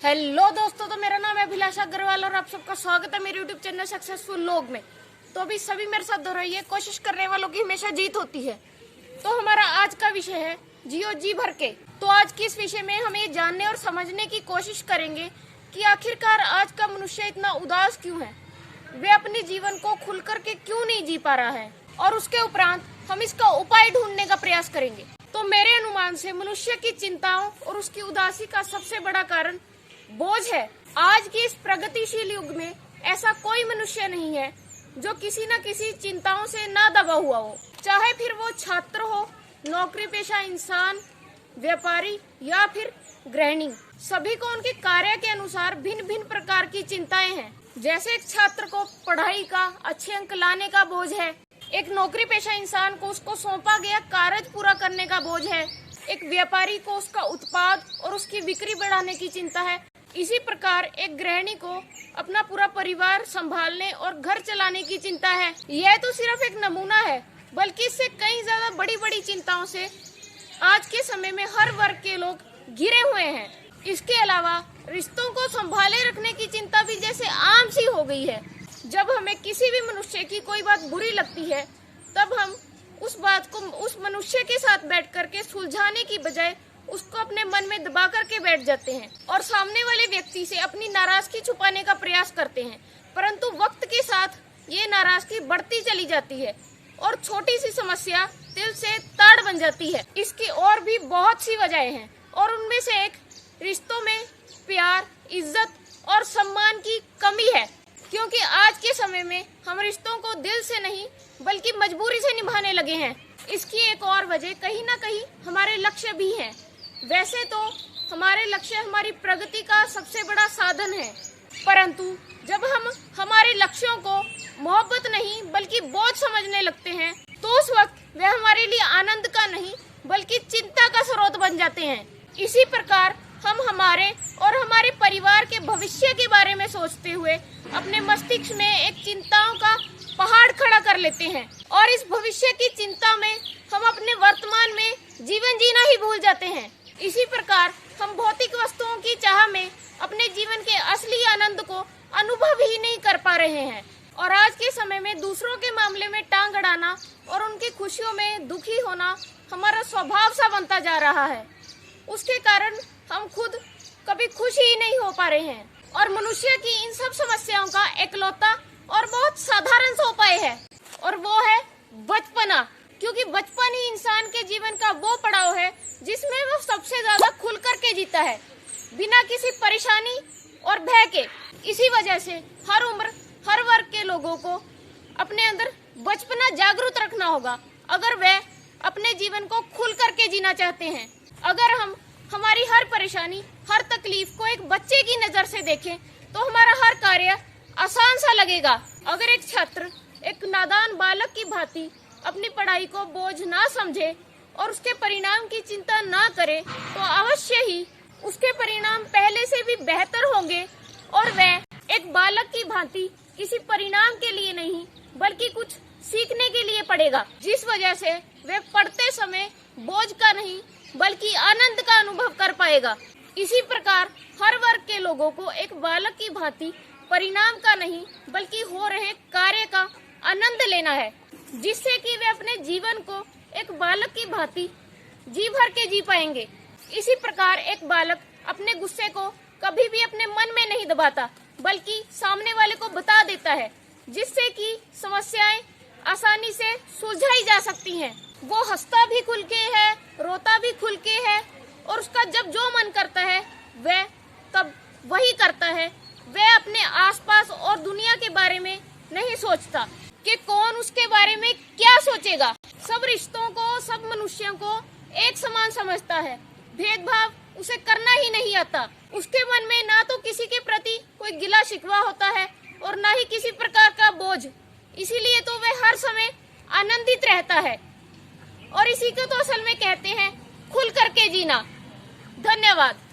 Hello दोस्तों, तो मेरा नाम है अभिलाषा अग्रवाल और आप सबका स्वागत है मेरे यूट्यूब चैनल सक्सेसफुल लोग में। तो अभी सभी मेरे साथ दोहराइए, कोशिश करने वालों की हमेशा जीत होती है। तो हमारा आज का विषय है जियो जी भर के। तो आज के इस विषय में हम ये जानने और समझने की कोशिश करेंगे कि आखिरकार आज का मनुष्य इतना उदास क्यों है, वे अपने जीवन को खुल करके क्यों नहीं जी पा रहा है, और उसके उपरांत हम इसका उपाय ढूंढने का प्रयास करेंगे। तो मेरे अनुमान से मनुष्य की चिंताओं और उसकी उदासी का सबसे बड़ा कारण बोझ है। आज के इस प्रगतिशील युग में ऐसा कोई मनुष्य नहीं है जो किसी न किसी चिंताओं से ना दबा हुआ हो, चाहे फिर वो छात्र हो, नौकरी पेशा इंसान, व्यापारी या फिर गृहिणी। सभी को उनके कार्य के अनुसार भिन्न भिन्न प्रकार की चिंताएं हैं। जैसे एक छात्र को पढ़ाई का अच्छे अंक लाने का बोझ है, एक नौकरी पेशा इंसान को उसको सौंपा गया कार्य पूरा करने का बोझ है, एक व्यापारी को उसका उत्पाद और उसकी बिक्री बढ़ाने की चिंता है। इसी प्रकार एक गृहिणी को अपना पूरा परिवार संभालने और घर चलाने की चिंता है। यह तो सिर्फ एक नमूना है, बल्कि इससे कई ज्यादा बड़ी बड़ी चिंताओं से आज के समय में हर वर्ग के लोग घिरे हुए हैं। इसके अलावा रिश्तों को संभाले रखने की चिंता भी जैसे आम सी हो गई है। जब हमें किसी भी मनुष्य की कोई बात बुरी लगती है, तब हम उस बात को उस मनुष्य के साथ बैठ करके सुलझाने की बजाय उसको अपने मन में दबा करके बैठ जाते हैं और सामने वाले व्यक्ति से अपनी नाराजगी छुपाने का प्रयास करते हैं। परंतु वक्त के साथ ये नाराजगी बढ़ती चली जाती है और छोटी सी समस्या दिल से ताड़ बन जाती है। इसकी और भी बहुत सी वजहें हैं और उनमें से एक रिश्तों में प्यार, इज्जत और सम्मान की कमी है, क्योंकि आज के समय में हम रिश्तों को दिल से नहीं बल्कि मजबूरी से निभाने लगे हैं। इसकी एक और वजह कहीं ना कहीं हमारे लक्ष्य भी हैं। वैसे तो हमारे लक्ष्य हमारी प्रगति का सबसे बड़ा साधन है, परंतु जब हम हमारे लक्ष्यों को मोहब्बत नहीं बल्कि बोझ समझने लगते हैं, तो उस वक्त वे हमारे लिए आनंद का नहीं बल्कि चिंता का स्रोत बन जाते हैं। इसी प्रकार हम हमारे और हमारे परिवार के भविष्य के बारे में सोचते हुए अपने मस्तिष्क में एक चिंताओं का पहाड़ खड़ा कर लेते हैं और इस भविष्य की चिंता में हम अपने वर्तमान में जीवन जीना ही भूल जाते हैं। इसी प्रकार हम भौतिक वस्तुओं की चाह में अपने जीवन के असली आनंद को अनुभव ही नहीं कर पा रहे हैं और आज के समय में दूसरों के मामले में टांग अड़ाना और उनकी खुशियों में दुखी होना हमारा स्वभाव सा बनता जा रहा है। उसके कारण हम खुद कभी खुश ही नहीं हो पा रहे हैं और मनुष्य की इन सब समस्याओं का एकलौता और बहुत साधारण सा उपाय है, और वो है बचपना। क्योंकि बचपन ही इंसान के जीवन का वो पड़ाव है जिसमें वो सबसे ज्यादा खुल करके जीता है, बिना किसी परेशानी और भय के। इसी वजह से हर उम्र हर वर्ग के लोगों को अपने अंदर बचपना जागरूक रखना होगा, अगर वे अपने जीवन को खुल करके जीना चाहते हैं। अगर हम हमारी हर परेशानी, हर तकलीफ को एक बच्चे की नजर से देखें तो हमारा हर कार्य आसान सा लगेगा। अगर एक छात्र एक नादान बालक की भांति अपनी पढ़ाई को बोझ ना समझे और उसके परिणाम की चिंता ना करे, तो अवश्य ही उसके परिणाम पहले से भी बेहतर होंगे और वह एक बालक की भांति किसी परिणाम के लिए नहीं बल्कि कुछ सीखने के लिए पढ़ेगा, जिस वजह से वह पढ़ते समय बोझ का नहीं बल्कि आनंद का अनुभव कर पाएगा। इसी प्रकार हर वर्ग के लोगों को एक बालक की भांति परिणाम का नहीं बल्कि हो रहे कार्य का आनंद लेना है, जिससे कि वे अपने जीवन को एक बालक की भांति जी भर के जी पाएंगे। इसी प्रकार एक बालक अपने गुस्से को कभी भी अपने मन में नहीं दबाता बल्कि सामने वाले को बता देता है, जिससे कि समस्याएं आसानी से सुलझाई जा सकती हैं। वो हंसता भी खुल के है, रोता भी खुल के है और उसका जब जो मन करता है वह तब वही करता है। वह अपने आसपास और दुनिया के बारे में नहीं सोचता कि कौन उसके बारे में क्या सोचेगा। सब रिश्तों को, सब मनुष्यों को एक समान समझता है, भेदभाव उसे करना ही नहीं आता। उसके मन में ना तो किसी के प्रति कोई गिला शिकवा होता है और ना ही किसी प्रकार का बोझ, इसीलिए तो वह हर समय आनंदित रहता है और इसी को तो असल में कहते हैं खुल करके जीना। धन्यवाद।